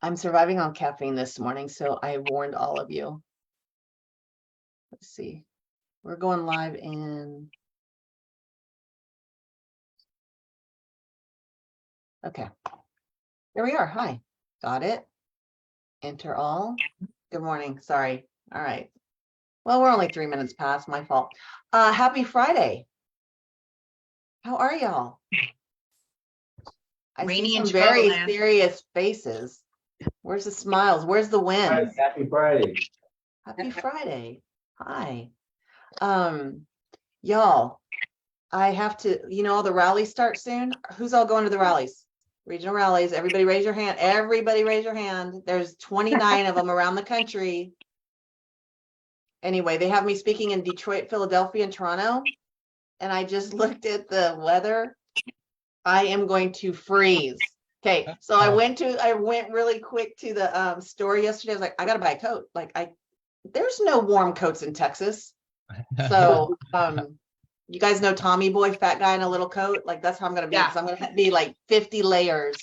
I'm surviving on caffeine this morning, so I warned all of you. Let's see. We're going live in. Okay. There we are. Hi. Got it. Enter all. Good morning. Sorry. All right. Well, we're only 3 minutes past. My fault. Happy Friday. How are y'all? I Rainy see in some very Chicagoland. serious faces. Where's the smiles? Where's the win? Happy Friday. Happy Friday. Hi. Y'all, I have to, all the rallies start soon. Who's all going to the rallies? Regional rallies. Everybody raise your hand. Everybody raise your hand. There's 29 of them around the country. Anyway, they have me speaking in Detroit, Philadelphia, and Toronto. And I just looked at the weather. I am going to freeze. Okay, so I went really quick to the store yesterday. I was like, I gotta buy a coat. There's no warm coats in Texas. So you guys know Tommy Boy, fat guy in a little coat. Like that's how I'm gonna be. Yeah. Because I'm gonna be like 50 layers.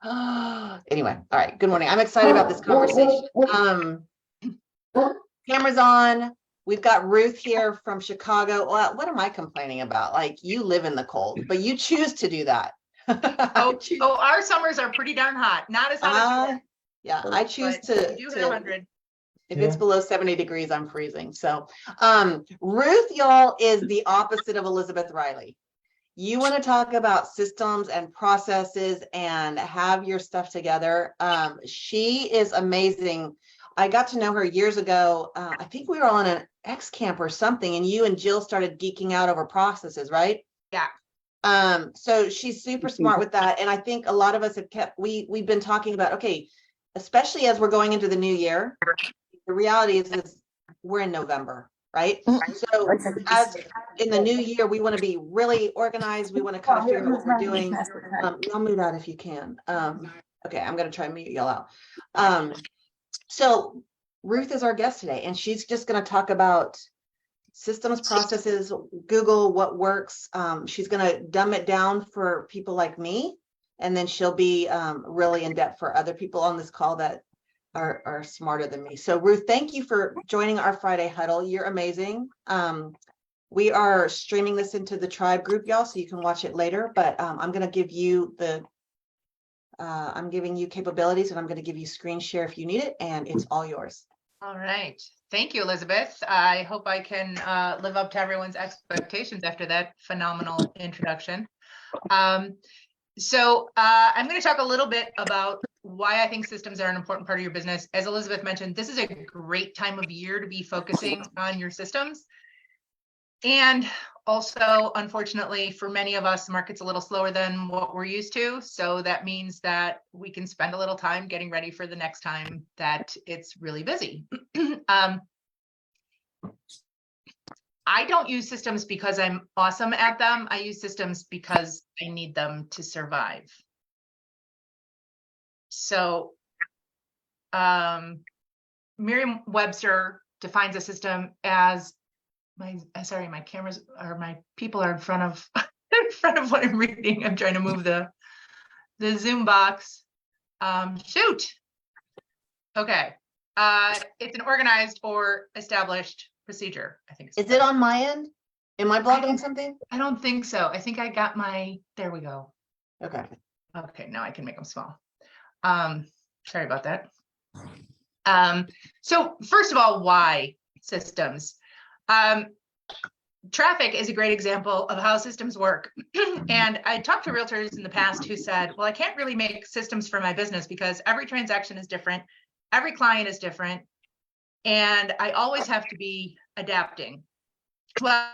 Anyway, all right. Good morning. I'm excited about this conversation. Camera's on. We've got Ruth here from Chicago. Well, what am I complaining about? Like you live in the cold, but you choose to do that. Oh, our summers are pretty darn hot. Not as hot as yeah, I choose to. we do hit 100. If it's below 70 degrees, I'm freezing. So Ruth, y'all, is the opposite of Elizabeth Riley. You want to talk about systems and processes and have your stuff together. She is amazing. I got to know her years ago. I think we were on an X camp or something, and you and Jill started geeking out over processes, right? Yeah. So she's super smart with that. And I think a lot of us have we've been talking about, okay, especially as we're going into the new year, the reality is we're in November, right? So as in the new year, we want to be really organized. We want to kind of figure out what we're doing. Y'all mute out if you can. Okay, I'm going to try and mute y'all out. So Ruth is our guest today, and she's just going to talk about systems, processes, Google, what works. She's going to dumb it down for people like me, and then she'll be really in depth for other people on this call that are smarter than me. So Ruth, thank you for joining our Friday huddle. You're amazing. We are streaming this into the tribe group, y'all, so you can watch it later, but I'm going to give you I'm giving you capabilities, and I'm going to give you screen share if you need it, and it's all yours. All right. Thank you, Elizabeth. I hope I can live up to everyone's expectations after that phenomenal introduction. So I'm going to talk a little bit about why I think systems are an important part of your business. As Elizabeth mentioned, this is a great time of year to be focusing on your systems. And also, unfortunately, for many of us, the market's a little slower than what we're used to. So that means that we can spend a little time getting ready for the next time that it's really busy. I don't use systems because I'm awesome at them. I use systems because I need them to survive. So Merriam-Webster defines a system as my cameras or my people are in front of what I'm reading. I'm trying to move the Zoom box. Shoot. Okay. It's an organized or established procedure, I think. Is it on my end? Am I blocking something? I don't think so. I think I got there we go. Okay. Okay, now I can make them small. Sorry about that. So first of all, why systems? Traffic is a great example of how systems work. And I talked to realtors in the past who said, well, I can't really make systems for my business because every transaction is different. Every client is different. And I always have to be adapting. Well,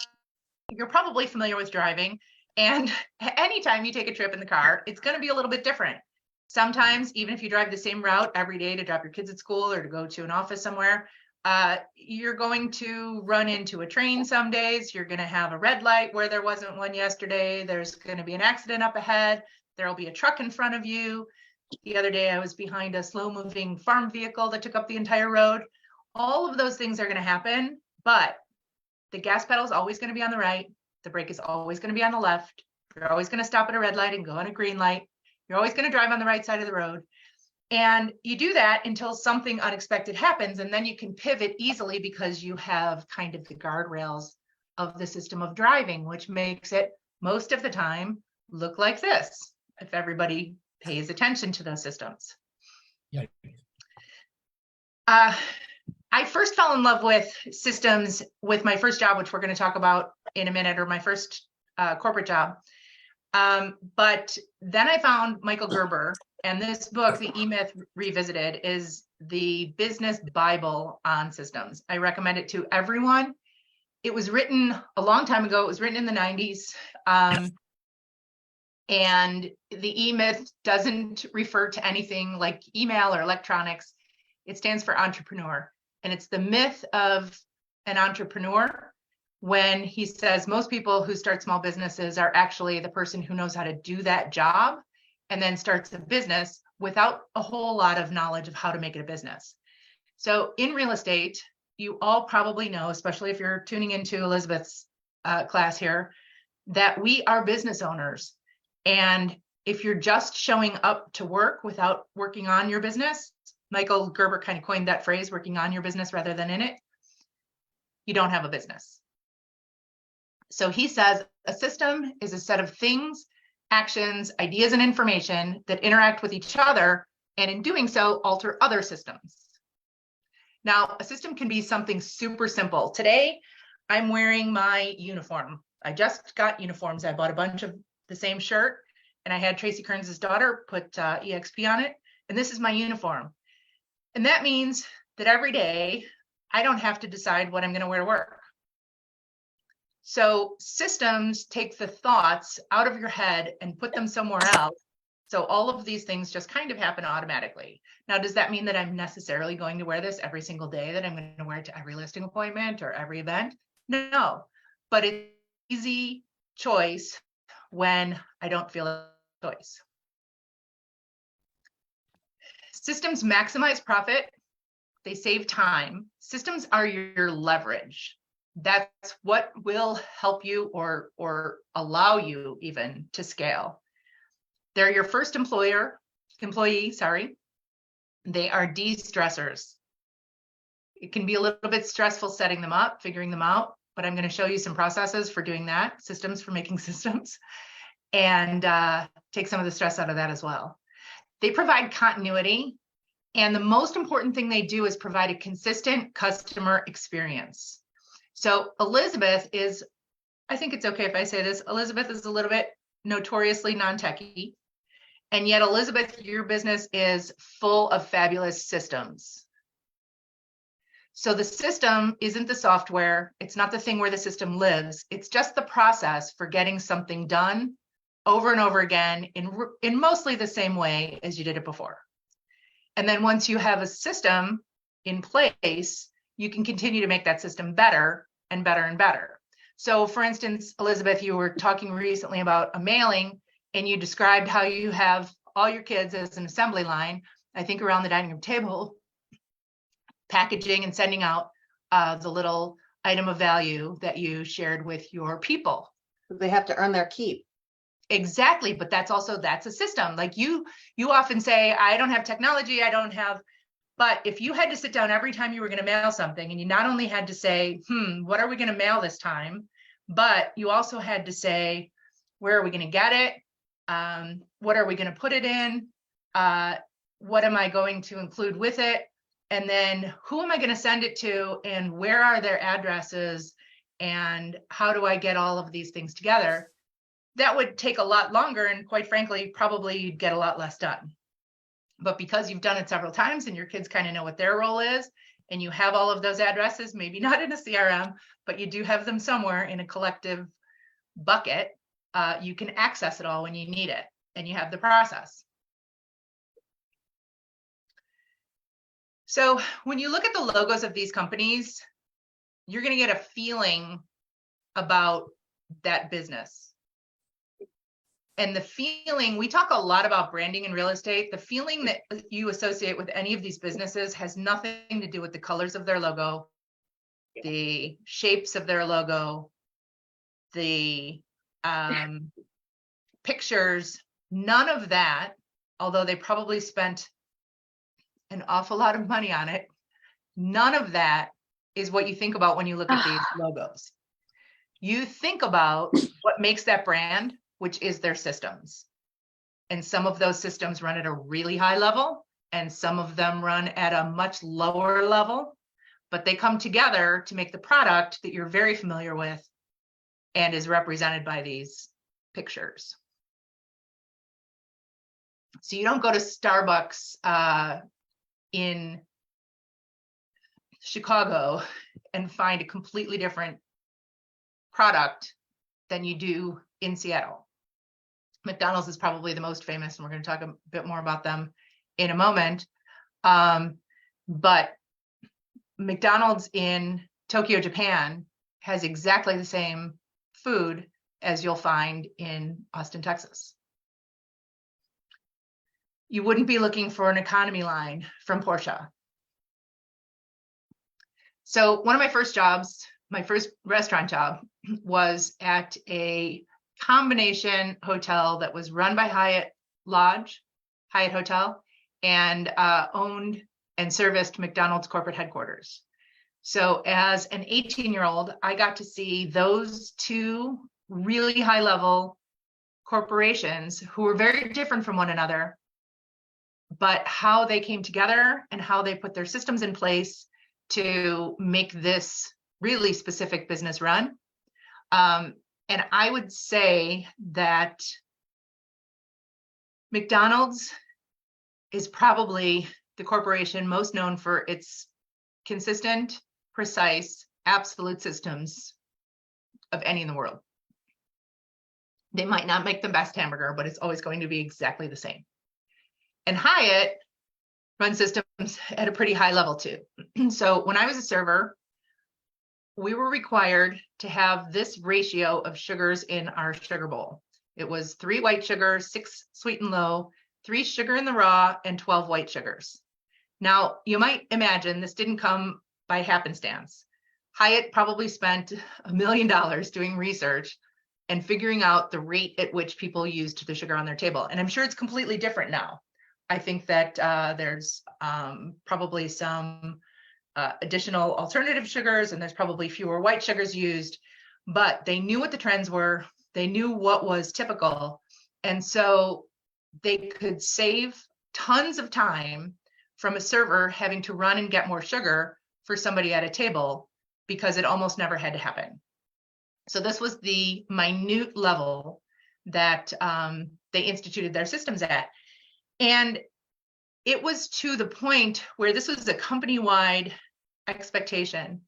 you're probably familiar with driving. And anytime you take a trip in the car, it's going to be a little bit different. Sometimes, even if you drive the same route every day to drop your kids at school or to go to an office somewhere, you're going to run into a train some days. You're going to have a red light where there wasn't one yesterday. There's going to be an accident up ahead. There'll be a truck in front of you. The other day, I was behind a slow-moving farm vehicle that took up the entire road. All of those things are going to happen, but the gas pedal is always going to be on the right. The brake is always going to be on the left. You're always going to stop at a red light and go on a green light. You're always going to drive on the right side of the road. And you do that until something unexpected happens, and then you can pivot easily because you have kind of the guardrails of the system of driving, which makes it most of the time look like this if everybody pays attention to those systems. Yeah. I first fell in love with systems with my first job, which we're going to talk about in a minute, or my first corporate job. But then I found Michael Gerber, and this book, The E-Myth Revisited, is the business Bible on systems. I recommend it to everyone. It was written a long time ago. It was written in the 90s. And the E-Myth doesn't refer to anything like email or electronics. It stands for entrepreneur. And it's the myth of an entrepreneur when he says most people who start small businesses are actually the person who knows how to do that job and then starts a business without a whole lot of knowledge of how to make it a business. So in real estate, you all probably know, especially if you're tuning into Elizabeth's class here, that we are business owners. And if you're just showing up to work without working on your business, Michael Gerber kind of coined that phrase, working on your business rather than in it, you don't have a business. So he says a system is a set of things, actions, ideas, and information that interact with each other, and in doing so, alter other systems. Now, a system can be something super simple. Today, I'm wearing my uniform. I just got uniforms. I bought a bunch of the same shirt, and I had Tracy Kearns' daughter put EXP on it, and this is my uniform. And that means that every day, I don't have to decide what I'm going to wear to work. So systems take the thoughts out of your head and put them somewhere else. So all of these things just kind of happen automatically. Now, does that mean that I'm necessarily going to wear this every single day, that I'm going to wear it to every listing appointment or every event? No, but it's an easy choice when I don't feel a choice. Systems maximize profit. They save time. Systems are your leverage. That's what will help you or allow you even to scale. They're your first employee, sorry. They are de-stressors. It can be a little bit stressful setting them up, figuring them out, but I'm going to show you some processes for doing that, systems for making systems, and take some of the stress out of that as well. They provide continuity, and the most important thing they do is provide a consistent customer experience. So Elizabeth is, I think it's okay if I say this, Elizabeth is a little bit notoriously non-techie, and yet Elizabeth, your business is full of fabulous systems. So the system isn't the software, it's not the thing where the system lives, it's just the process for getting something done over and over again in mostly the same way as you did it before. And then once you have a system in place, you can continue to make that system better and better and better. So for instance, Elizabeth, you were talking recently about a mailing, and you described how you have all your kids as an assembly line, I think around the dining room table, packaging and sending out the little item of value that you shared with your people. They have to earn their keep. Exactly, but that's a system. Like you often say, I don't have technology, I don't have, but if you had to sit down every time you were going to mail something, and you not only had to say, what are we going to mail this time, but you also had to say, where are we going to get it? What are we going to put it in? What am I going to include with it? And then who am I going to send it to, and where are their addresses, and how do I get all of these things together? That would take a lot longer, and quite frankly, probably you'd get a lot less done. But because you've done it several times and your kids kind of know what their role is, and you have all of those addresses, maybe not in a CRM, but you do have them somewhere in a collective bucket, you can access it all when you need it, and you have the process. So when you look at the logos of these companies, you're going to get a feeling about that business. And the feeling, we talk a lot about branding in real estate. The feeling that you associate with any of these businesses has nothing to do with the colors of their logo, the shapes of their logo, the pictures, none of that, although they probably spent an awful lot of money on it. None of that is what you think about when you look at these logos. You think about what makes that brand, which is their systems. And some of those systems run at a really high level, and some of them run at a much lower level, but they come together to make the product that you're very familiar with and is represented by these pictures. So you don't go to Starbucks in Chicago and find a completely different product than you do in Seattle. McDonald's is probably the most famous, and we're going to talk a bit more about them in a moment. But McDonald's in Tokyo, Japan has exactly the same food as you'll find in Austin, Texas. You wouldn't be looking for an economy line from Porsche. So one of my first jobs, my first restaurant job, was at a combination hotel that was run by Hyatt Lodge, Hyatt Hotel, and owned and serviced McDonald's corporate headquarters. So as an 18-year-old, I got to see those two really high-level corporations who were very different from one another, but how they came together and how they put their systems in place to make this really specific business run. And I would say that McDonald's is probably the corporation most known for its consistent, precise, absolute systems of any in the world. They might not make the best hamburger, but it's always going to be exactly the same. And Hyatt runs systems at a pretty high level too. So when I was a server, we were required to have this ratio of sugars in our sugar bowl. It was 3 white sugars, 6 sweet and low, 3 sugar in the raw, and 12 white sugars. Now, you might imagine this didn't come by happenstance. Hyatt probably spent $1 million doing research and figuring out the rate at which people used the sugar on their table. And I'm sure it's completely different now. I think that there's probably some additional alternative sugars, and there's probably fewer white sugars used, but they knew what the trends were. They knew what was typical. And so they could save tons of time from a server having to run and get more sugar for somebody at a table, because it almost never had to happen. So this was the minute level that they instituted their systems at. And it was to the point where this was a company-wide expectation.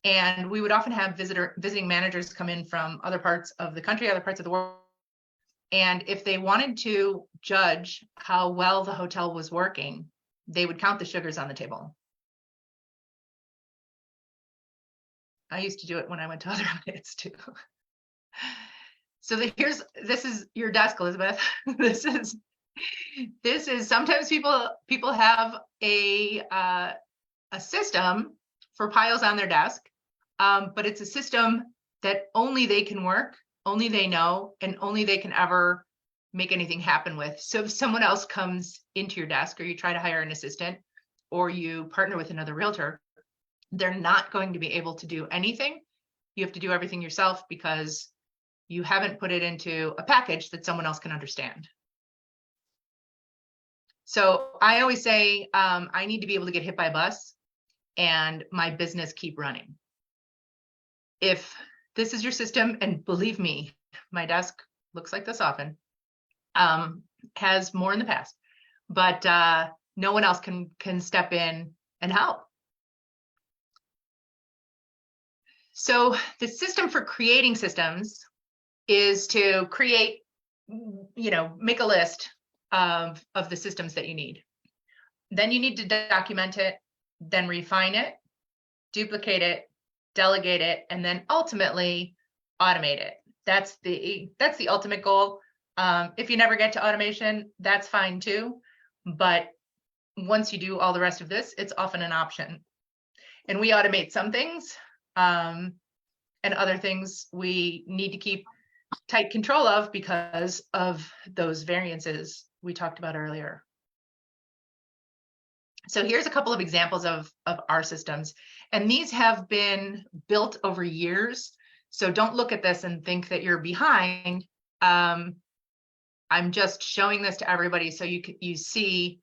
And we would often have visiting managers come in from other parts of the country, other parts of the world. And if they wanted to judge how well the hotel was working, they would count the sugars on the table. I used to do it when I went to other Hyatts too. So this is your desk, Elizabeth. This is sometimes people have a system for piles on their desk, but it's a system that only they can work, only they know, and only they can ever make anything happen with. So if someone else comes into your desk, or you try to hire an assistant, or you partner with another realtor, they're not going to be able to do anything. You have to do everything yourself because you haven't put it into a package that someone else can understand. So I always say, I need to be able to get hit by a bus and my business keep running. If this is your system, and believe me, my desk looks like this often, has more in the past, but no one else can step in and help. So the system for creating systems is to create, make a list of the systems that you need. Then you need to document it, then refine it, duplicate it, delegate it, and then ultimately automate it. That's the ultimate goal. If you never get to automation, that's fine too. But once you do all the rest of this, it's often an option. And we automate some things, and other things we need to keep tight control of because of those variances we talked about earlier. So here's a couple of examples of our systems, and these have been built over years. So don't look at this and think that you're behind. I'm just showing this to everybody so you see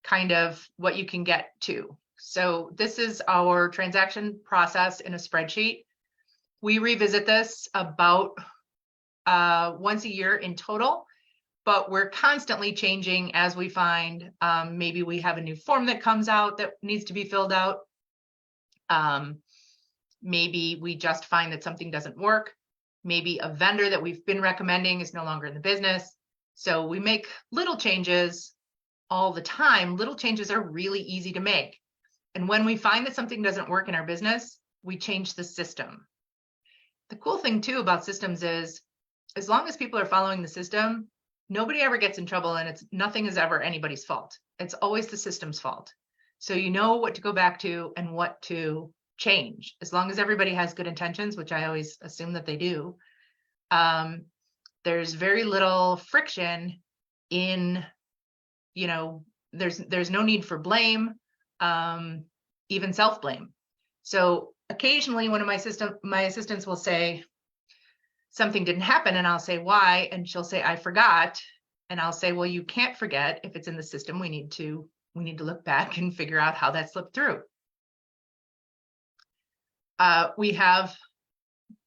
kind of what you can get to. So this is our transaction process in a spreadsheet. We revisit this about once a year in total, but we're constantly changing as we find maybe we have a new form that comes out that needs to be filled out. Maybe we just find that something doesn't work. Maybe a vendor that we've been recommending is no longer in the business. So we make little changes all the time. Little changes are really easy to make. And when we find that something doesn't work in our business, we change the system. The cool thing too about systems is, as long as people are following the system, nobody ever gets in trouble, and nothing is ever anybody's fault. It's always the system's fault. So you know what to go back to and what to change. As long as everybody has good intentions, which I always assume that they do, there's very little friction in, there's no need for blame, even self-blame. So occasionally one of my assistants will say something didn't happen, and I'll say why, and she'll say I forgot, and I'll say, well, you can't forget. If it's in the system, we need to look back and figure out how that slipped through. We have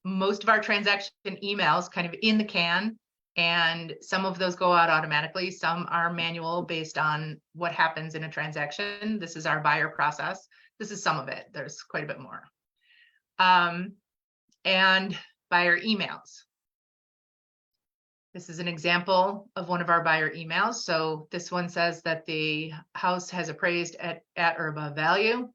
most of our transaction emails kind of in the can, and some of those go out automatically. Some are manual based on what happens in a transaction. This is our buyer process. This is some of it. There's quite a bit more. And buyer emails. This is an example of one of our buyer emails. So this one says that the house has appraised at or above value.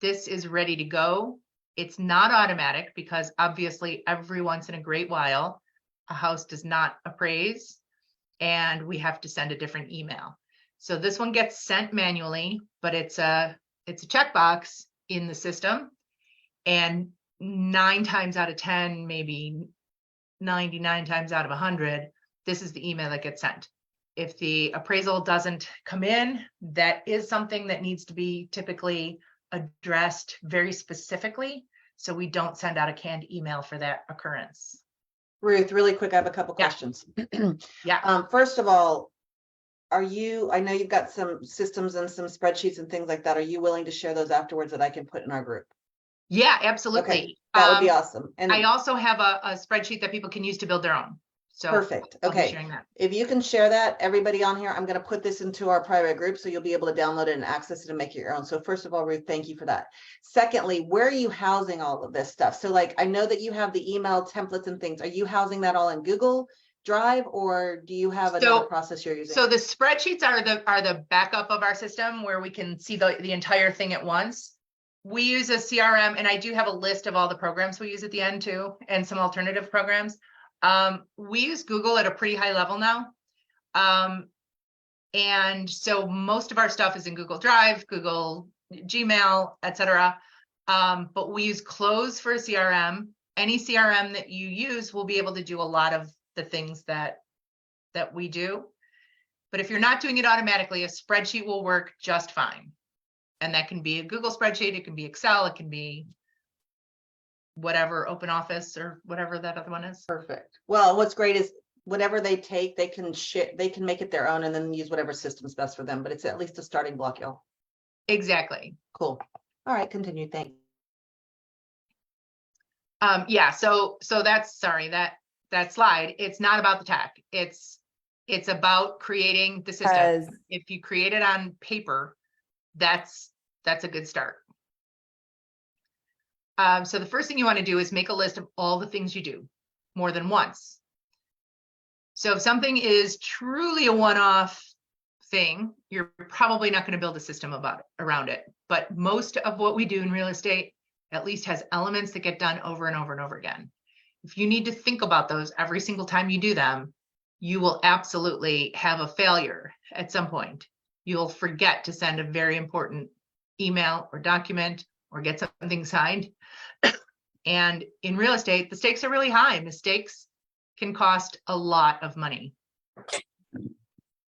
This is ready to go. It's not automatic because obviously every once in a great while, a house does not appraise and we have to send a different email. So this one gets sent manually, but it's a checkbox in the system. And 9 times out of 10, maybe 99 times out of 100, this is the email that gets sent. If the appraisal doesn't come in, that is something that needs to be typically addressed very specifically, so we don't send out a canned email for that occurrence. Ruth, really quick, I have a couple questions. Yeah. First of all, I know you've got some systems and some spreadsheets and things like that. Are you willing to share those afterwards that I can put in our group? Yeah, absolutely. Okay, that would be awesome. And I also have a spreadsheet that people can use to build their own. So perfect. I'll be Okay. sharing that. If you can share that, everybody on here, I'm going to put this into our private group so you'll be able to download it and access it and make it your own. So first of all, Ruth, thank you for that. Secondly, where are you housing all of this stuff? So like, I know that you have the email templates and things. Are you housing that all in Google Drive, or do you have another process you're using? So the spreadsheets are the backup of our system where we can see the entire thing at once. We use a CRM, and I do have a list of all the programs we use at the end too, and some alternative programs. We use Google at a pretty high level now. And so most of our stuff is in Google Drive, Google Gmail, etc. But we use Close for a CRM. Any CRM that you use will be able to do a lot of the things that we do. But if you're not doing it automatically, a spreadsheet will work just fine. And that can be a Google spreadsheet, it can be Excel, it can be whatever, Open Office or whatever that other one is. Perfect. Well, what's great is whatever they take, they can make it their own and then use whatever system's best for them, but it's at least a starting block, y'all. Exactly. Cool. All right, continue. Thanks. Yeah, so that's, sorry, that slide, it's not about the tech. It's about creating the system. If you create it on paper, that's a good start. So the first thing you want to do is make a list of all the things you do more than once. So if something is truly a one-off thing, you're probably not going to build a system around it. But most of what we do in real estate at least has elements that get done over and over and over again. If you need to think about those every single time you do them, you will absolutely have a failure at some point. You'll forget to send a very important email or document or get something signed. And in real estate, the stakes are really high. Mistakes can cost a lot of money.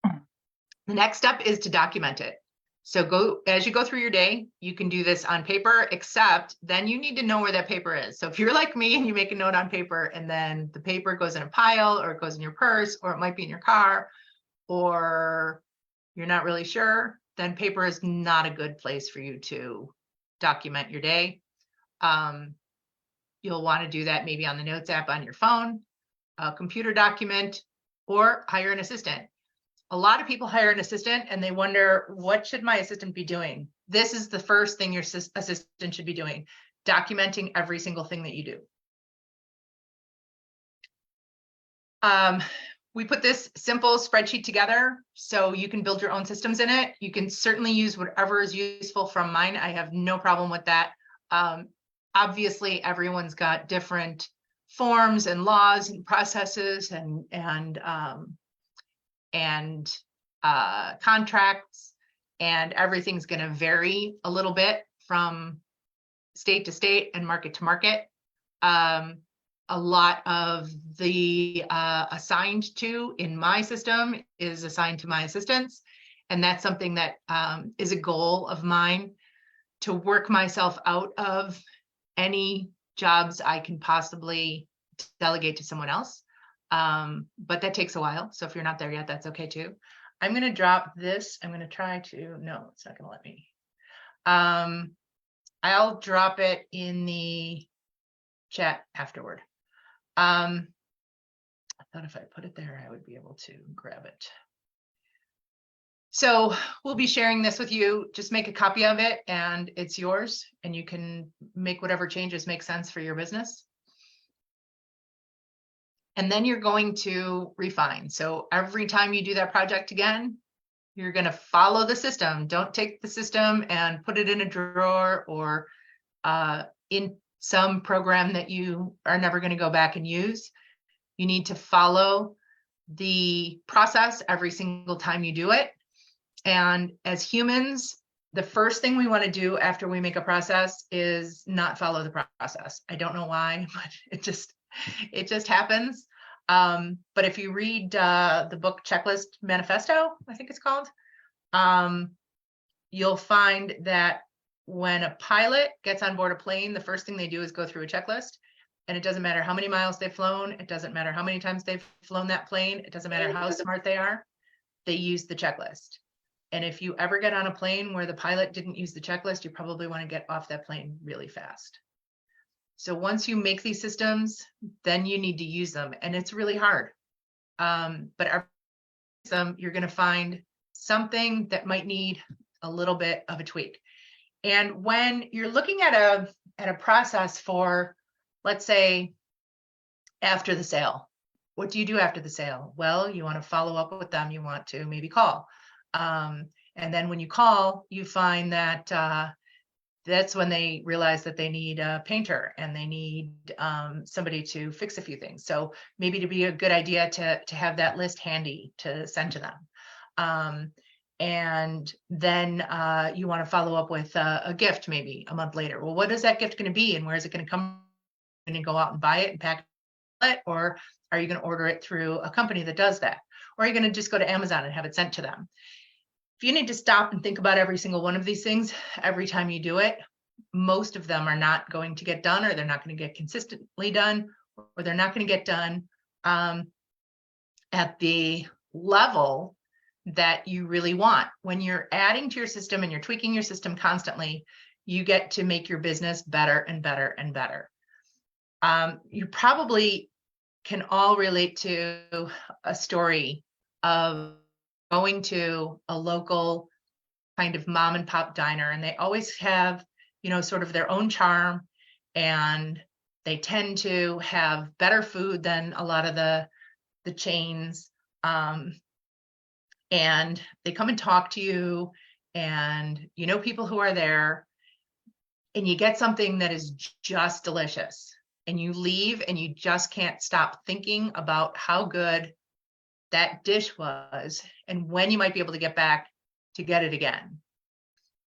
The next step is to document it. So as you go through your day, you can do this on paper, except then you need to know where that paper is. So if you're like me and you make a note on paper and then the paper goes in a pile, or it goes in your purse, or it might be in your car, or you're not really sure, then paper is not a good place for you to document your day. You'll want to do that maybe on the Notes app on your phone, a computer document, or hire an assistant. A lot of people hire an assistant and they wonder, what should my assistant be doing? This is the first thing your assistant should be doing, documenting every single thing that you do. We put this simple spreadsheet together so you can build your own systems in it. You can certainly use whatever is useful from mine. I have no problem with that. Obviously, everyone's got different forms and laws and processes and contracts, and everything's going to vary a little bit from state to state and market to market. A lot of the assigned to in my system is assigned to my assistants, and that's something that is a goal of mine, to work myself out of any jobs I can possibly delegate to someone else. But that takes a while. So if you're not there yet, that's okay too. I'm going to drop this. I'm going to try to, no, it's not going to let me. I'll drop it in the chat afterward. I thought if I put it there, I would be able to grab it. So we'll be sharing this with you. Just make a copy of it and it's yours, and you can make whatever changes make sense for your business. And then you're going to refine. So every time you do that project again, you're going to follow the system. Don't take the system and put it in a drawer or in some program that you are never going to go back and use. You need to follow the process every single time you do it. And as humans, the first thing we want to do after we make a process is not follow the process. I don't know why, but it just happens. But if you read the book Checklist Manifesto, I think it's called, you'll find that when a pilot gets on board a plane, the first thing they do is go through a checklist. And it doesn't matter how many miles they've flown. It doesn't matter how many times they've flown that plane. It doesn't matter how smart they are. They use the checklist. And if you ever get on a plane where the pilot didn't use the checklist, you probably want to get off that plane really fast. So once you make these systems, then you need to use them. And it's really hard. But every system, you're going to find something that might need a little bit of a tweak. And when you're looking at a process for, let's say, after the sale, what do you do after the sale? Well, you want to follow up with them. You want to maybe call. And then when you call, you find that that's when they realize that they need a painter and they need somebody to fix a few things. So maybe to be a good idea to have that list handy to send to them. And then you want to follow up with a gift maybe a month later. Well, what is that gift going to be, and where is it going to come? Going to go out and buy it and pack it, or are you going to order it through a company that does that? Or are you going to just go to Amazon and have it sent to them? If you need to stop and think about every single one of these things every time you do it, most of them are not going to get done, or they're not going to get consistently done, or they're not going to get done at the level that you really want. When you're adding to your system and you're tweaking your system constantly, you get to make your business better and better and better. You probably can all relate to a story of going to a local kind of mom and pop diner, and they always have, sort of their own charm, and they tend to have better food than a lot of the chains. And they come and talk to you, and people who are there, and you get something that is just delicious, and you leave and you just can't stop thinking about how good that dish was and when you might be able to get back to get it again.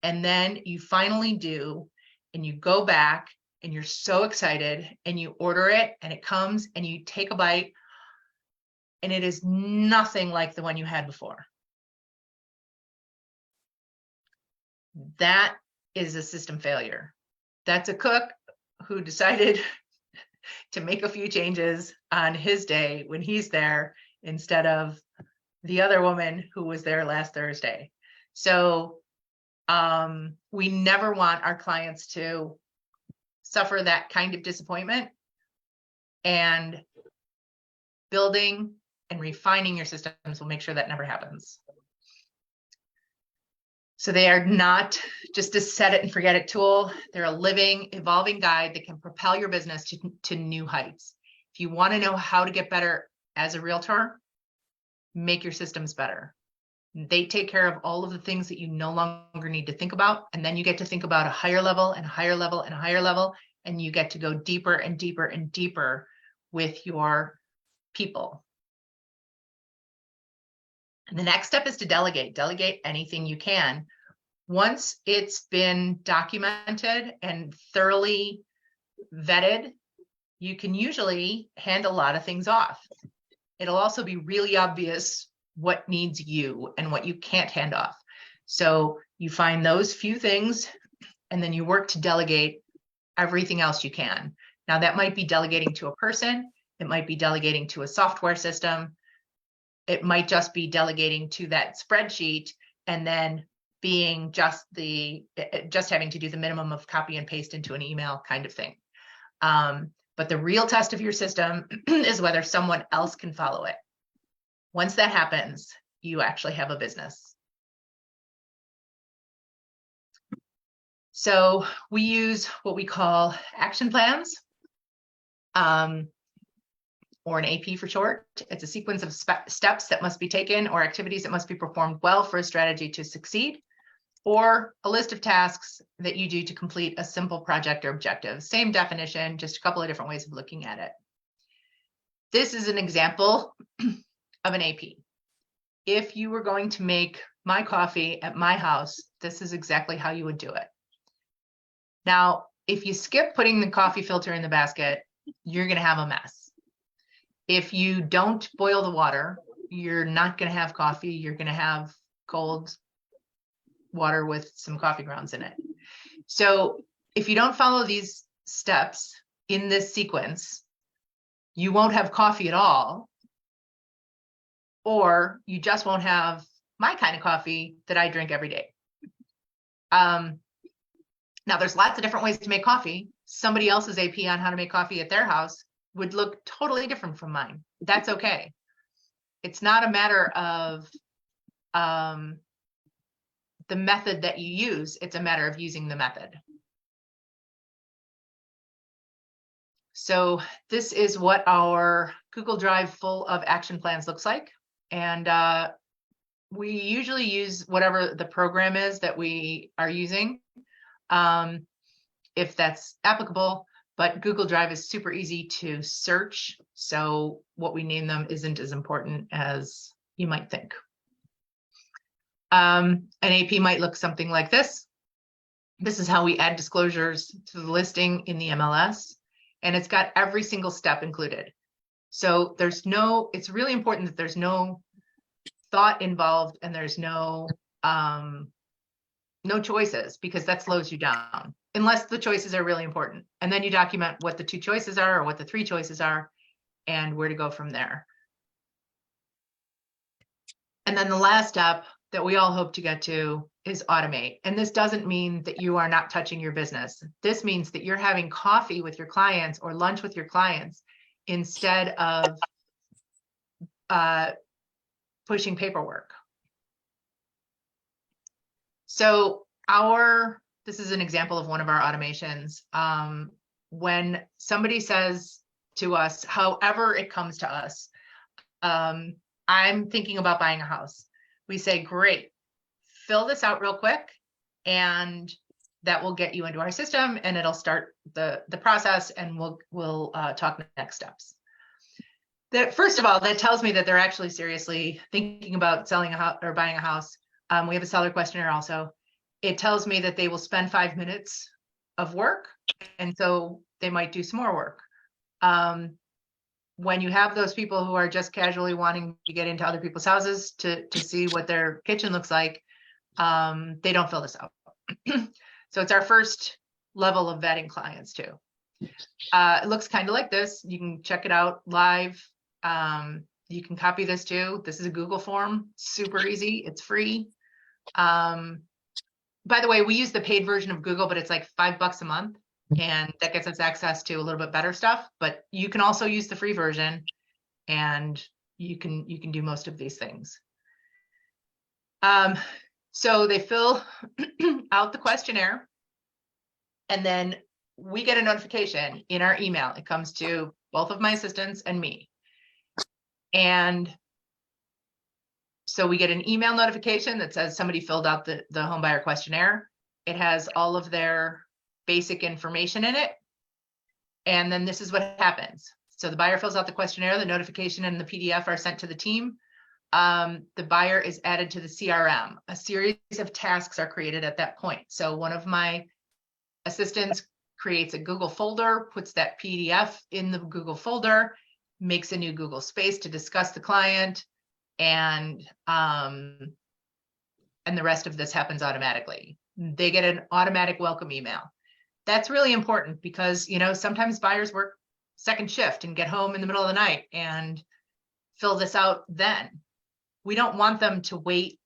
And then you finally do, and you go back and you're so excited and you order it, and it comes and you take a bite, and it is nothing like the one you had before. That is a system failure. That's a cook who decided to make a few changes on his day when he's there instead of the other woman who was there last Thursday. So we never want our clients to suffer that kind of disappointment, and building and refining your systems will make sure that never happens. So they are not just a set it and forget it tool. They're a living, evolving guide that can propel your business to new heights. If you want to know how to get better as a realtor, make your systems better. They take care of all of the things that you no longer need to think about. And then you get to think about a higher level and a higher level and a higher level. And you get to go deeper and deeper and deeper with your people. And the next step is to delegate. Delegate anything you can. Once it's been documented and thoroughly vetted, you can usually hand a lot of things off. It'll also be really obvious what needs you and what you can't hand off. So you find those few things, and then you work to delegate everything else you can. Now, that might be delegating to a person. It might be delegating to a software system. It might just be delegating to that spreadsheet and then being just having to do the minimum of copy and paste into an email kind of thing. But the real test of your system is whether someone else can follow it. Once that happens, you actually have a business. So we use what we call action plans, or an AP for short. It's a sequence of steps that must be taken or activities that must be performed well for a strategy to succeed, or a list of tasks that you do to complete a simple project or objective. Same definition, just a couple of different ways of looking at it. This is an example of an AP. If you were going to make my coffee at my house, this is exactly how you would do it. Now, if you skip putting the coffee filter in the basket, you're going to have a mess. If you don't boil the water, you're not going to have coffee. You're going to have cold water with some coffee grounds in it. So if you don't follow these steps in this sequence, you won't have coffee at all, or you just won't have my kind of coffee that I drink every day. Now, there's lots of different ways to make coffee. Somebody else's AP on how to make coffee at their house would look totally different from mine. That's okay. It's not a matter of the method that you use. It's a matter of using the method. So this is what our Google Drive full of action plans looks like. And we usually use whatever the program is that we are using, if that's applicable. But Google Drive is super easy to search. So what we name them isn't as important as you might think. An AP might look something like this. This is how we add disclosures to the listing in the MLS. And it's got every single step included. So it's really important that there's no thought involved and there's no choices, because that slows you down, unless the choices are really important. And then you document what the 2 choices are or what the 3 choices are and where to go from there. And then the last step that we all hope to get to is automate. And this doesn't mean that you are not touching your business. This means that you're having coffee with your clients or lunch with your clients instead of pushing paperwork. So this is an example of one of our automations. When somebody says to us, however it comes to us, I'm thinking about buying a house. We say, great, fill this out real quick, and that will get you into our system, and it'll start the process, and we'll talk next steps. First of all, that tells me that they're actually seriously thinking about selling a house or buying a house. We have a seller questionnaire also. It tells me that they will spend 5 minutes of work, and so they might do some more work. When you have those people who are just casually wanting to get into other people's houses to see what their kitchen looks like, they don't fill this out. So it's our first level of vetting clients too. It looks kind of like this. You can check it out live. You can copy this too. This is a Google form, super easy. It's free. By the way, we use the paid version of Google, but it's like $5 a month, and that gets us access to a little bit better stuff. But you can also use the free version, and you can do most of these things. So they fill out the questionnaire, and then we get a notification in our email. It comes to both of my assistants and me. And so we get an email notification that says somebody filled out the home buyer questionnaire. It has all of their basic information in it. And then this is what happens. So the buyer fills out the questionnaire, the notification and the PDF are sent to the team. The buyer is added to the CRM. A series of tasks are created at that point. So one of my assistants creates a Google folder, puts that PDF in the Google folder, makes a new Google space to discuss the client, and the rest of this happens automatically. They get an automatic welcome email. That's really important because, you know, sometimes buyers work second shift and get home in the middle of the night and fill this out then. We don't want them to wait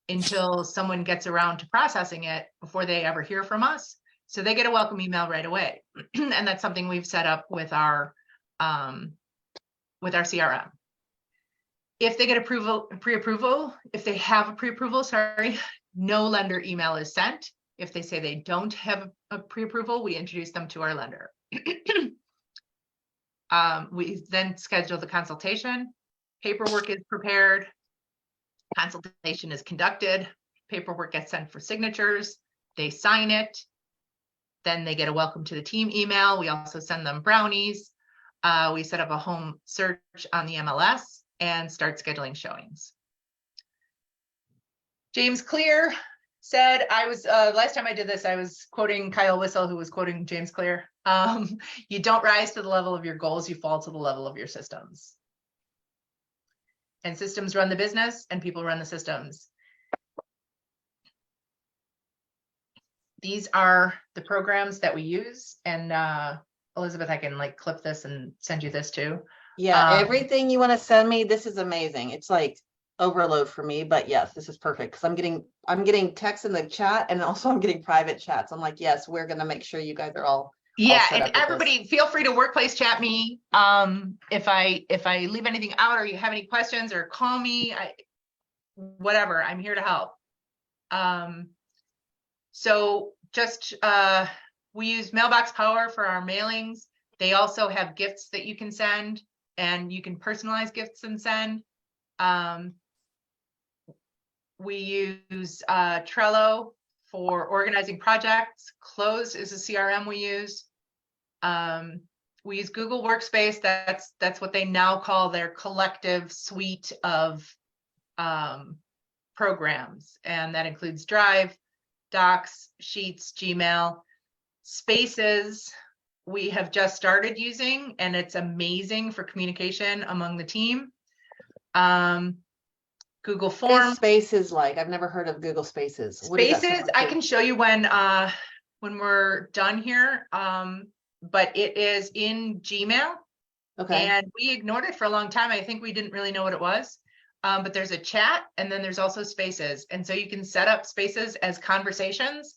until someone gets around to processing it before they ever hear from us. So they get a welcome email right away. And that's something we've set up with our CRM. If they get pre-approval, if they have a pre-approval, no lender email is sent. If they say they don't have a pre-approval, we introduce them to our lender. We then schedule the consultation. Paperwork is prepared. Consultation is conducted. Paperwork gets sent for signatures. They sign it. Then they get a welcome to the team email. We also send them brownies. We set up a home search on the MLS and start scheduling showings. James Clear said, last time I did this, I was quoting Kyle Whistle, who was quoting James Clear. You don't rise to the level of your goals, you fall to the level of your systems. And systems run the business and people run the systems. These are the programs that we use. And Elizabeth, I can like clip this and send you this too. Yeah, everything you want to send me, this is amazing. It's like overload for me, but yes, this is perfect because I'm getting texts in the chat, and also I'm getting private chats. I'm like, yes, we're gonna make sure you guys are all and everybody feel free to workplace chat me. If I leave anything out or you have any questions, or call me, whatever, I'm here to help. So just we use Mailbox Power for our mailings. They also have gifts that you can send, and you can personalize gifts and send. We use Trello for organizing projects. Close is a CRM we use. We use Google Workspace. That's what they now call their collective suite of programs, and that includes Drive, Docs, Sheets, Gmail. Spaces we have just started using, and it's amazing for communication among the team. Google Forms. Spaces, like I've never heard of Google Spaces. Spaces, I can show you when we're done here. But it is in Gmail. Okay. And we ignored it for a long time. I think we didn't really know what it was. But there's a chat, and then there's also Spaces. And so you can set up Spaces as conversations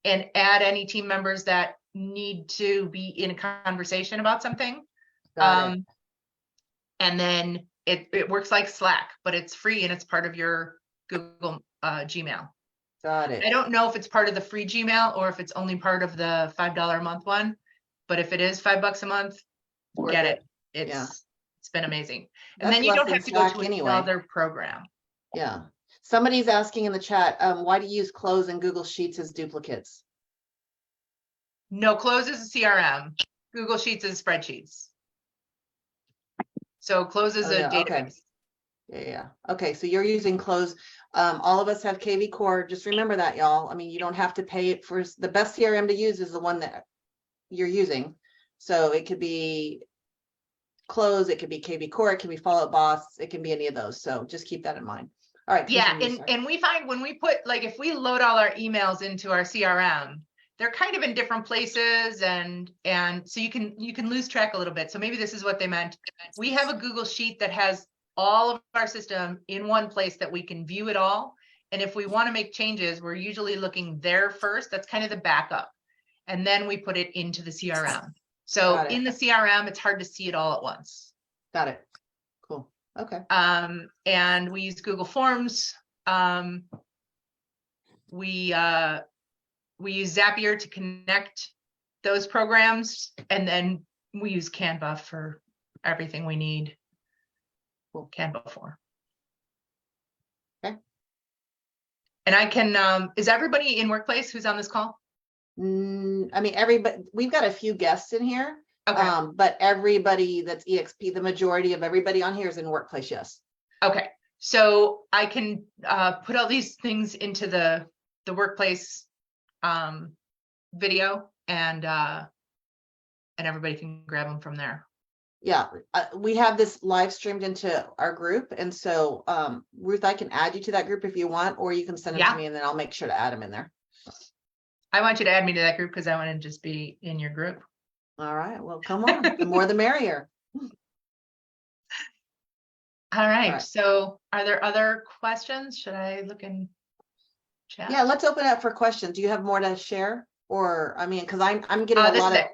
and add any team members that need to be in a conversation about something. And then it works like Slack, but it's free and it's part of your Google Gmail. Got it. I don't know if it's part of the free Gmail or if it's only part of the $5 a month one, but if it is $5 a month, get it. It's been amazing. And That's then you don't have to go to another program. Yeah. Somebody's asking in the chat, why do you use Close and Google Sheets as duplicates? No, Close is a CRM. Google Sheets is spreadsheets. So Close is a database. Okay. Yeah. Okay. So you're using Close. All of us have KV Core. Just remember that, y'all. I mean, you don't have to pay it for the best CRM to use is the one that you're using. So it could be Close, it could be KV Core, it can be Follow Up Boss, it can be any of those. So just keep that in mind. All right. Yeah, continue, sorry. and we find when we put, like, if we load all our emails into our CRM, they're kind of in different places, and so you can lose track a little bit. So maybe this is what they meant. We have a Google Sheet that has all of our system in one place that we can view it all. And if we want to make changes, we're usually looking there first. That's kind of the backup. And then we put it into the CRM. So Got it. in the CRM, it's hard to see it all at once. Got it. Cool. Okay. And we use Google Forms. We use Zapier to connect those programs, and then we use Canva for everything we need. Cool. Canva for. Okay. And I can, is everybody in Workplace who's on this call? I mean, everybody, we've got a few guests in here. Okay. But everybody that's EXP, the majority of everybody on here is in Workplace, yes. Okay. So I can put all these things into the Workplace video, and everybody can grab them from there. Yeah, we have this live streamed into our group. And so Ruth, I can add you to that group if you want, or you can send them to me and then I'll make sure to add them in there. I want you to add me to that group because I want to just be in your group. All right, well, come on, the more the merrier. All right. So are there other questions? Should I look in chat? Yeah, let's open up for questions. Do you have more to share? Or, I mean, because I'm getting a lot of,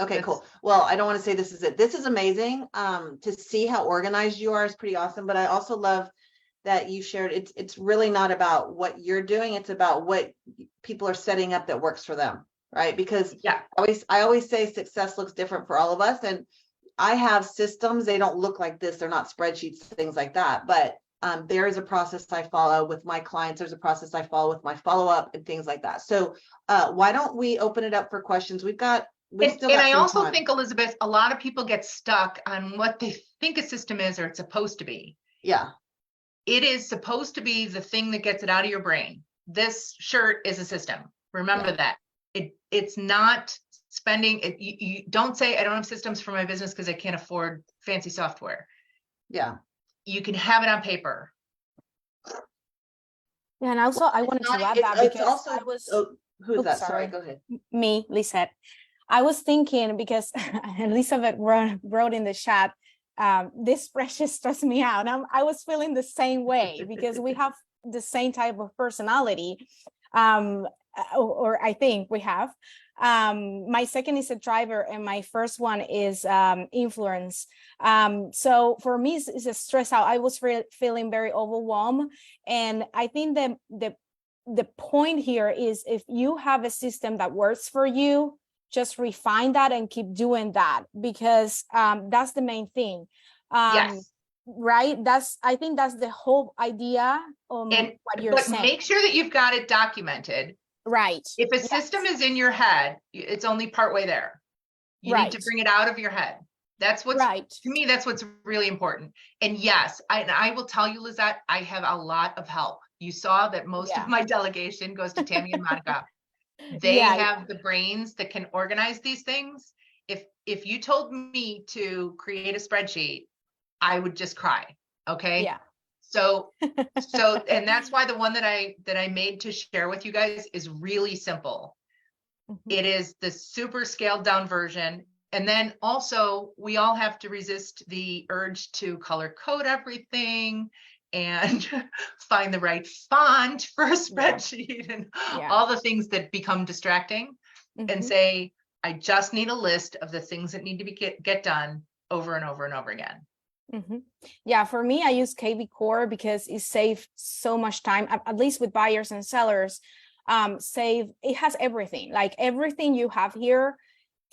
okay, cool. Well, I don't want to say this is it. This is amazing. To see how organized you are is pretty awesome. But I also love that you shared, it's really not about what you're doing. It's about what people are setting up that works for them, right? Because I always say success looks different for all of us. And I have systems, they don't look like this. They're not spreadsheets, things like that. But there is a process I follow with my clients. There's a process I follow with my follow-up and things like that. So why don't we open it up for questions? We've still got and I also time. think, Elizabeth, a lot of people get stuck on what they think a system is or it's supposed to be. Yeah. It is supposed to be the thing that gets it out of your brain. This shirt is a system. Remember that. It's not spending it. You don't say, I don't have systems for my business because I can't afford fancy software. Yeah. You can have it on paper. Yeah, and also I wanted to add that because also, I was. Who's that? Sorry, go ahead. Me, Lisette. I was thinking because Elizabeth wrote in the chat, this spreadsheet stressed me out. I was feeling the same way because we have the same type of personality, or I think we have. My second is a driver, and my first one is influence. So for me, it's a stress out. I was feeling very overwhelmed, and I think that the point here is if you have a system that works for you, just refine that and keep doing that, because that's the main thing. Yes. Right. I think that's the whole idea of what you're saying. Make sure that you've got it documented. Right. If a system is in your head, it's only partway there. You need to bring it out of your head. That's what's, to me, that's what's really important. And yes, I will tell you, Lizette, I have a lot of help. You saw that most of my delegation goes to Tammy and Monica. They have the brains that can organize these things. If you told me to create a spreadsheet, I would just cry. Okay. Yeah. So, and that's why the one that I made to share with you guys is really simple. Mm-hmm. It is the super scaled down version. And then also we all have to resist the urge to color code everything and find the right font for a spreadsheet and all the things that become distracting, and say, I just need a list of the things that need to be get done over and over and over again. Yeah, for me, I use KV Core because it saves so much time, at least with buyers and sellers. It has everything, like everything you have here,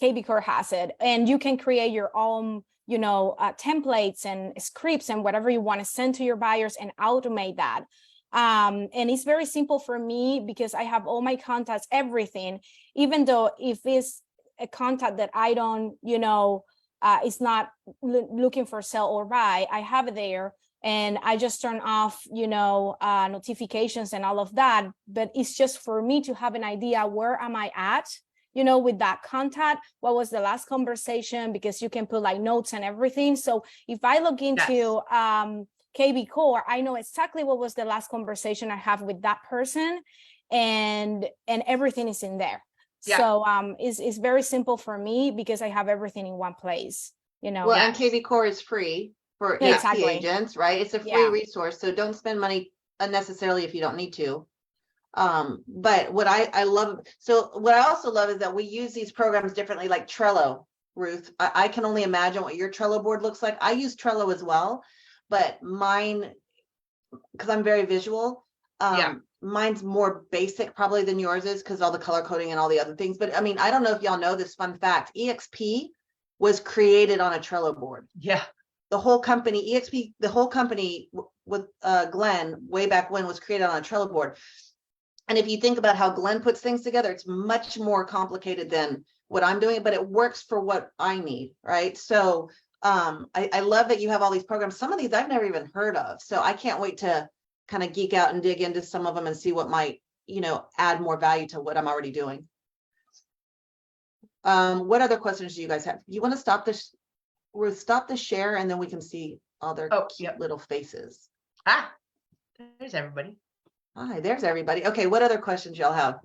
KV Core has it, and you can create your own templates and scripts and whatever you want to send to your buyers and automate that. And it's very simple for me because I have all my contacts, everything, even though if it's a contact that I don't, it's not looking for sell or buy, I have it there and I just turn off, notifications and all of that. But it's just for me to have an idea, where am I at? With that contact, what was the last conversation? Because you can put like notes and everything. So if I look into, KB Core, I know exactly what was the last conversation I have with that person, and everything is in there. Yeah. So it's very simple for me because I have everything in one place, you know. Well, and Yes. KV Core is free for Yeah, EXP exactly. agents, right? It's a free Yeah. resource, so don't spend money unnecessarily if you don't need to. But what I love, so what I also love is that we use these programs differently, like Trello, Ruth. I can only imagine what your Trello board looks like. I use Trello as well, but mine, because I'm very visual, Yeah. mine's more basic probably than yours is because all the color coding and all the other things. But I mean, I don't know if y'all know this fun fact. EXP was created on a Trello board. Yeah. The whole company, EXP, the whole company with Glenn way back when was created on a Trello board. And if you think about how Glenn puts things together, it's much more complicated than what I'm doing, but it works for what I need, right? So I love that you have all these programs. Some of these I've never even heard of. So I can't wait to kind of geek out and dig into some of them and see what might, you know, add more value to what I'm already doing. What other questions do you guys have? You want to stop this? We'll stop the share and then we can see all their Oh, cute yep. little faces. Ah, there's everybody. Hi, there's everybody. Okay, what other questions y'all have?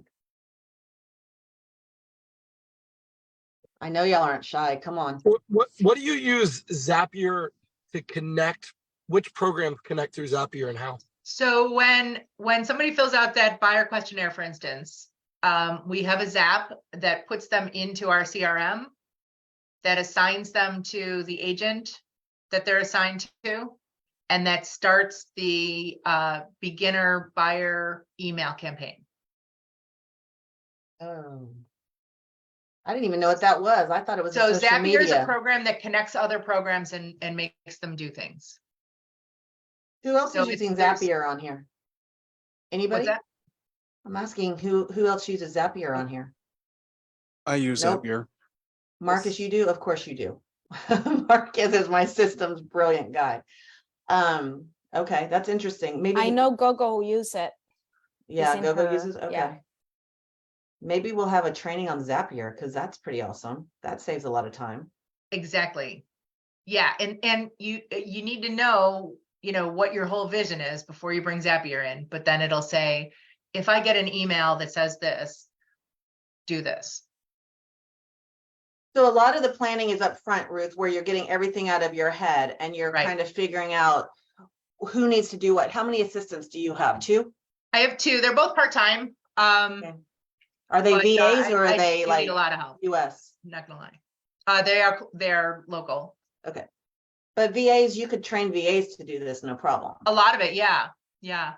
I know y'all aren't shy. Come on. What do you use Zapier to connect? Which programs connect through Zapier and how? So when somebody fills out that buyer questionnaire, for instance, we have a Zap that puts them into our CRM that assigns them to the agent that they're assigned to, and that starts the beginner buyer email campaign. Oh, I didn't even know what that was. I thought it was So a social Zapier is a media. program that connects other programs and makes them do things. Who else so is it's- using there's- Zapier on here? Anybody? What's that? I'm asking who else uses Zapier on here? I use Nope. Zapier. Marcus, you do? Of course you do. Marcus is my systems brilliant guy. Okay, that's interesting. Maybe I know Gogo use it. Yeah, in GoGo her- uses, okay. yeah. Maybe we'll have a training on Zapier because that's pretty awesome. That saves a lot of time. Exactly. Yeah, and you need to know, you know, what your whole vision is before you bring Zapier in, but then it'll say, if I get an email that says this, do this. So a lot of the planning is up front, Ruth, where you're getting everything out of your head and you're Right. kind of figuring out who needs to do what. How many assistants do you have? 2? I have 2. They're both part-time. Okay. Are they But, VAs or are I they do like need a lot of help. US? I'm not gonna lie. They're local. But VAs, you could train VAs to do this, no problem. A lot of it, yeah. And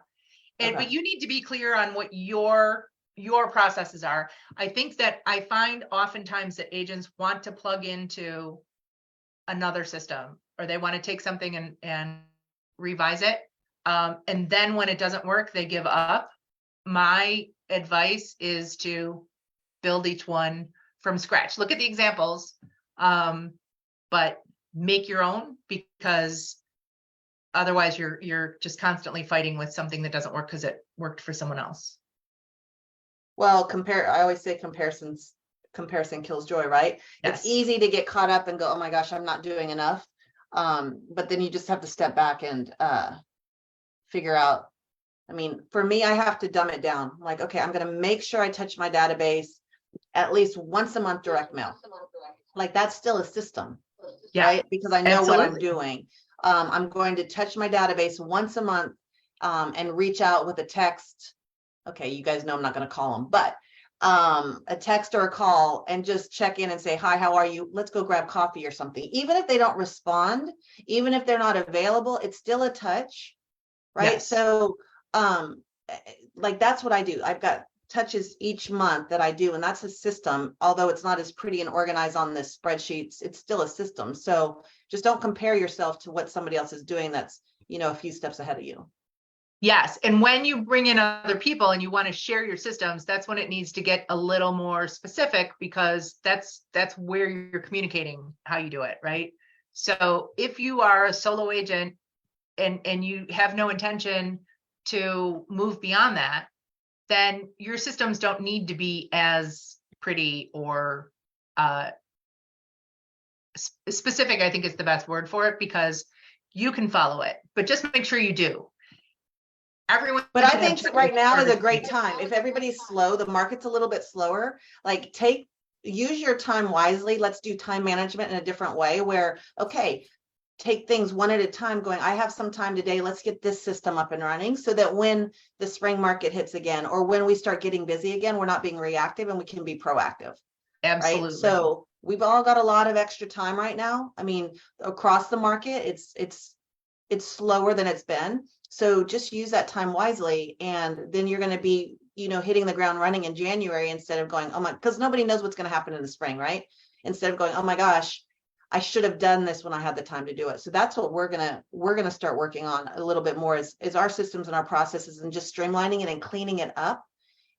Okay. but you need to be clear on what your processes are. I think that I find oftentimes that agents want to plug into another system, or they want to take something and revise it. And then when it doesn't work, they give up. My advice is to build each one from scratch. Look at the examples, but make your own, because otherwise you're just constantly fighting with something that doesn't work because it worked for someone else. Well, I always say comparison kills joy, right? Yes. It's easy to get caught up and go, oh my gosh, I'm not doing enough. But then you just have to step back and figure out. I mean, for me, I have to dumb it down. Like, okay, I'm going to make sure I touch my database at least once a month, direct mail. Like that's still a system, Yeah. right? Because I know what I'm Absolutely. doing. I'm going to touch my database once a month and reach out with a text. Okay, you guys know I'm not going to call them, but a text or a call and just check in and say, hi, how are you? Let's go grab coffee or something. Even if they don't respond, even if they're not available, it's still a touch, right? Yes. So like that's what I do. I've got touches each month that I do, and that's a system. Although it's not as pretty and organized on this spreadsheets, it's still a system. So just don't compare yourself to what somebody else is doing that's, you know, a few steps ahead of you. Yes. And when you bring in other people and you want to share your systems, that's when it needs to get a little more specific, because that's where you're communicating how you do it, right? So if you are a solo agent and you have no intention to move beyond that, then your systems don't need to be as pretty or specific, I think is the best word for it, because you can follow it, but just make sure you do. Everyone. But I should have think right now is a service. great time. If everybody's slow, the market's a little bit slower, like use your time wisely. Let's do time management in a different way where, okay, take things one at a time going, I have some time today. Let's get this system up and running so that when the spring market hits again, or when we start getting busy again, we're not being reactive and we can be proactive. Absolutely. Right. So we've all got a lot of extra time right now. I mean, across the market, it's slower than it's been. So just use that time wisely. And then you're going to be, hitting the ground running in January instead of going, oh my, because nobody knows what's going to happen in the spring, right? Instead of going, oh my gosh, I should have done this when I had the time to do it. So that's what we're gonna start working on a little bit more is our systems and our processes and just streamlining it and cleaning it up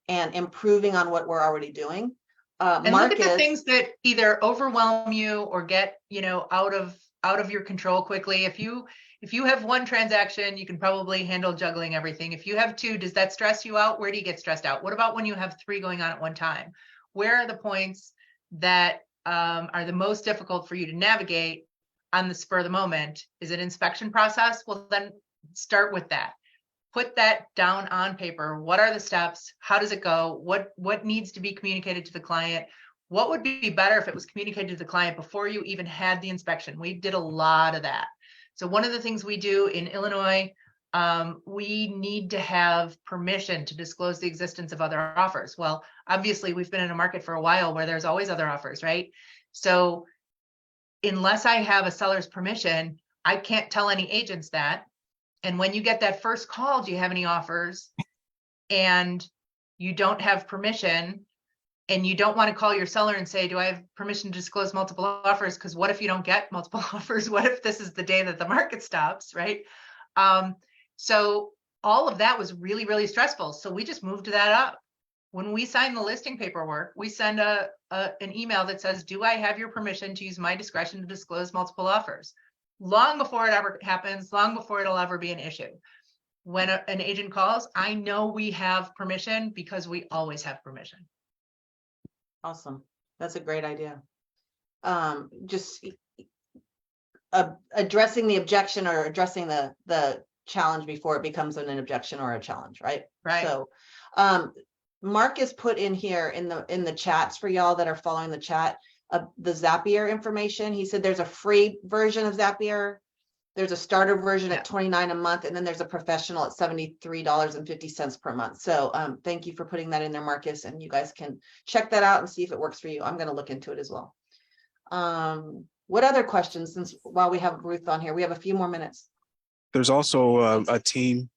and improving on what we're already doing. And look at the things that either overwhelm you or get, out of your control quickly. If you have one transaction, you can probably handle juggling everything. If you have two, does that stress you out? Where do you get stressed out? What about when you have three going on at one time? Where are the points that are the most difficult for you to navigate on the spur of the moment? Is it inspection process? Well, then start with that. Put that down on paper. What are the steps? How does it go? What needs to be communicated to the client? What would be better if it was communicated to the client before you even had the inspection? We did a lot of that. So one of the things we do in Illinois, we need to have permission to disclose the existence of other offers. Well, obviously we've been in a market for a while where there's always other offers, right? So unless I have a seller's permission, I can't tell any agents that. And when you get that first call, do you have any offers? And you don't have permission, and you don't want to call your seller and say, do I have permission to disclose multiple offers? Because what if you don't get multiple offers? What if this is the day that the market stops, right? So all of that was really, really stressful. So we just moved that up. When we sign the listing paperwork, we send an email that says, do I have your permission to use my discretion to disclose multiple offers? Long before it ever happens, long before it'll ever be an issue. When an agent calls, I know we have permission because we always have permission. Awesome. That's a great idea. Just addressing the objection or addressing the challenge before it becomes an objection or a challenge, right? Right. So Mark has put in here in the chats for y'all that are following the chat, the Zapier information. He said there's a free version of Zapier. There's a starter version at $29 a month, and then there's a professional at $73.50 per month. So thank you for putting that in there, Marcus, and you guys can check that out and see if it works for you. I'm going to look into it as well. What other questions, since while we have Ruth on here? We have a few more minutes. There's also a team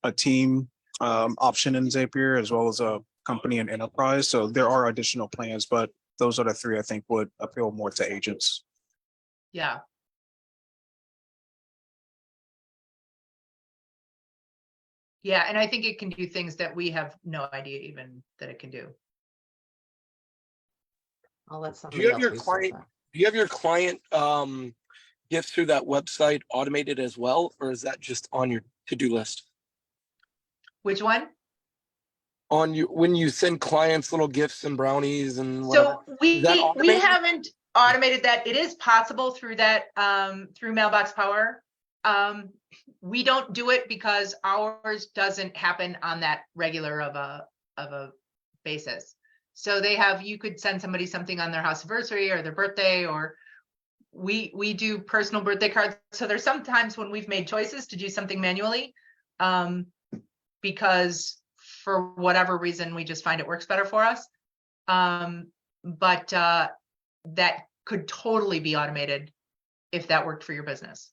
option in Zapier, as well as a company and enterprise. So there are additional plans, but those are the three I think would appeal more to agents. Yeah. Yeah, and I think it can do things that we have no idea even that it can do. I'll let Do somebody you have else your research client? that. Do you have your client gifts through that website automated as well, or is that just on your to-do list? Which one? On you when you send clients little gifts and brownies and whatever. So we Is that automated? haven't automated that. It is possible through that through Mailbox Power. We don't do it because ours doesn't happen on that regular of a basis. So you could send somebody something on their house anniversary or their birthday, or we do personal birthday cards. So there's sometimes when we've made choices to do something manually, because for whatever reason, we just find it works better for us. But that could totally be automated if that worked for your business.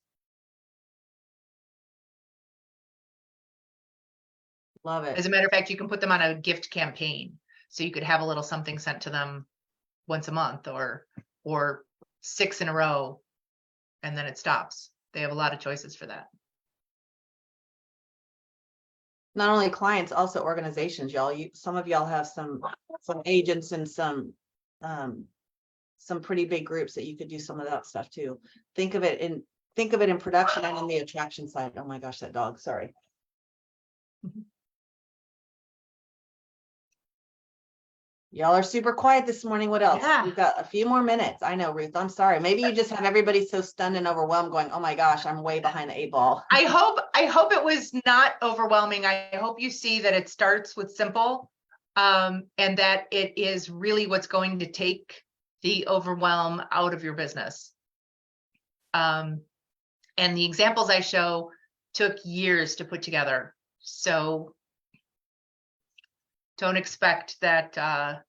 Love it. As a matter of fact, you can put them on a gift campaign. So you could have a little something sent to them once a month or 6 in a row, and then it stops. They have a lot of choices for that. Not only clients, also organizations, y'all. Some of y'all have some agents and some pretty big groups that you could do some of that stuff too. Think of it in production and in the attraction side. Oh my gosh, that dog, sorry. Y'all are super quiet this morning. What else? Yeah. We've got a few more minutes. I know, Ruth, I'm sorry. Maybe you just have everybody so stunned and overwhelmed going, oh my gosh, I'm way behind the 8 ball. I hope it was not overwhelming. I hope you see that it starts with simple, and that it is really what's going to take the overwhelm out of your business. And the examples I show took years to put together. So don't expect that that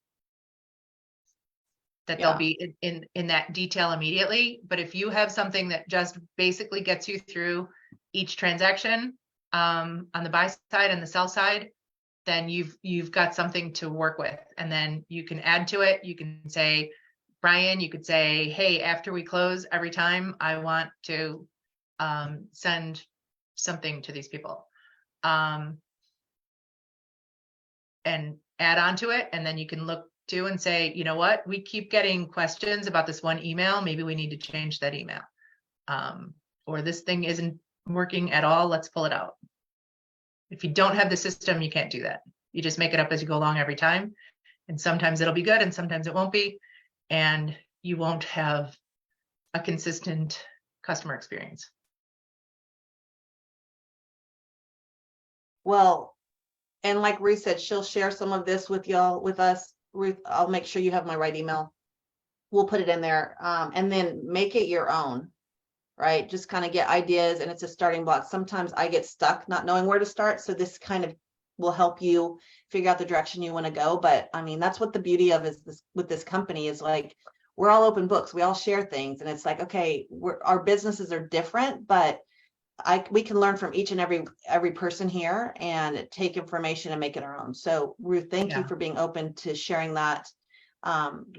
Yeah. they'll be in that detail immediately. But if you have something that just basically gets you through each transaction, on the buy side and the sell side, then you've got something to work with. And then you can add to it. You can say, Brian, you could say, hey, after we close every time, I want to send something to these people, and add on to it. And then you can look to and say, you know what, we keep getting questions about this one email. Maybe we need to change that email. Or this thing isn't working at all. Let's pull it out. If you don't have the system, you can't do that. You just make it up as you go along every time. And sometimes it'll be good and sometimes it won't be. And you won't have a consistent customer experience. Well, and like Ruth said, she'll share some of this with y'all, with us. Ruth, I'll make sure you have my right email. We'll put it in there, and then make it your own, right? Just kind of get ideas, and it's a starting block. Sometimes I get stuck not knowing where to start. So this kind of will help you figure out the direction you want to go. But I mean, that's what the beauty of is this with this company is like, we're all open books. We all share things. And it's like, okay, our businesses are different, but we can learn from each and every person here and take information and make it our own. So Ruth, thank you Yeah. for being open to sharing that.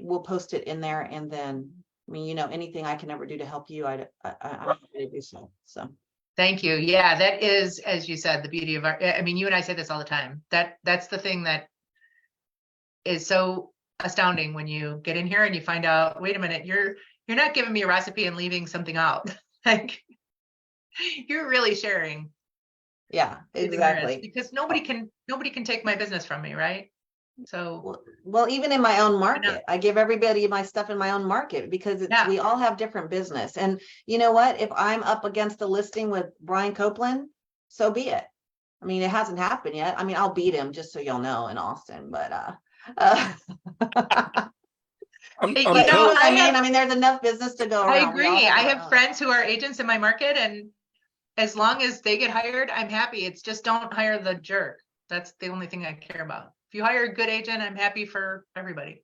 We'll post it in there, and then, I mean, you know, anything I can ever do to help you, I'm happy to do so. So Thank you. Yeah, that is, as you said, the beauty of I mean, you and I say this all the time. That's the thing that is so astounding when you get in here and you find out, wait a minute, you're not giving me a recipe and leaving something out. Like, you're really sharing. yeah, everything there is, exactly. because nobody can take my business from me, right? So Well, even in my own market, I give everybody my stuff in my own market because Yeah. we all have different business. And you know what? If I'm up against a listing with Brian Copeland, so be it. I mean, it hasn't happened yet. I mean, I'll beat him, just so y'all know, in Austin, but I'm Hey, but you you know know, what I mean, there's enough business to go I around. We all agree. I our have own. friends who are agents in my market, and as long as they get hired, I'm happy. It's just don't hire the jerk. That's the only thing I care about. If you hire a good agent, I'm happy for everybody.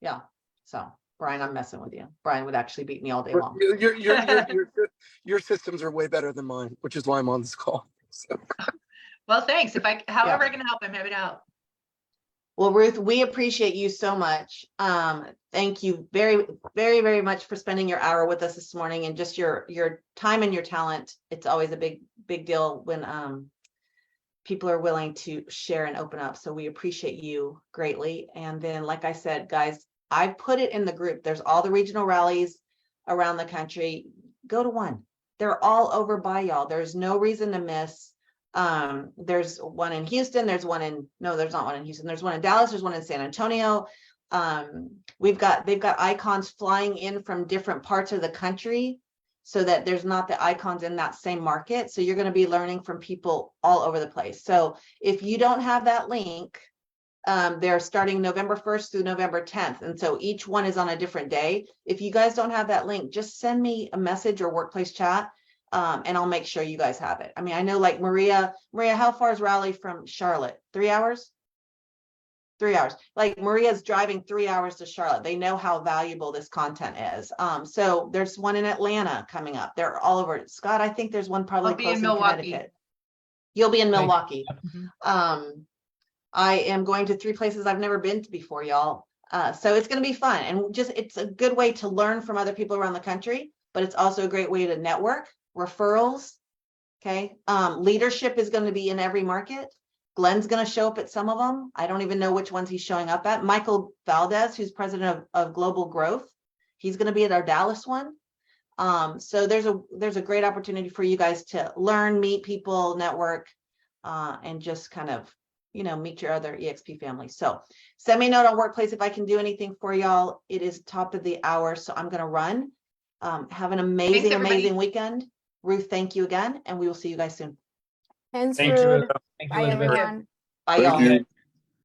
Yeah. So Brian, I'm messing with you. Brian would actually beat me all day But long. your systems are way better than mine, which is why I'm on this call. So. Well, thanks. However I can help, I'm happy to help. Well, Ruth, we appreciate you so much. Thank you very, very, very much for spending your hour with us this morning, and just your time and your talent. It's always a big deal when people are willing to share and open up. So we appreciate you greatly. And then, like I said, guys, I put it in the group. There's all the regional rallies around the country. Go to one. They're all over by y'all. There's no reason to miss. There's one in Houston. There's not one in Houston. There's one in Dallas. There's one in San Antonio. They've got icons flying in from different parts of the country, so that there's not the icons in that same market. So you're going to be learning from people all over the place. So if you don't have that link, they're starting November 1st through November 10th. And so each one is on a different day. If you guys don't have that link, just send me a message or workplace chat, and I'll make sure you guys have it. I mean, I know, like Maria, how far is Raleigh from Charlotte? 3 hours? 3 hours. Like, Maria's driving 3 hours to Charlotte. They know how valuable this content is. So there's one in Atlanta coming up. They're all over. Scott, I think there's one probably I'll be close in in Milwaukee. Connecticut. You'll be in Milwaukee. Mhm. I am going to 3 places I've never been to before, y'all. So it's going to be fun, and it's a good way to learn from other people around the country, but it's also a great way to network, referrals. Okay. Leadership is going to be in every market. Glenn's going to show up at some of them. I don't even know which ones he's showing up at. Michael Valdez, who's president of Global Growth, he's going to be at our Dallas one. So there's a great opportunity for you guys to learn, meet people, network, and just kind of meet your other EXP family. So send me a note on Workplace if I can do anything for y'all. It is top of the hour, so I'm gonna run. Have an amazing, everybody. amazing weekend. Ruth, thank you again, and we will see you guys soon. Thanks, Thank you. Rude. Thank you, Bye, Elizabeth. everyone. Bye, Thank y'all. you.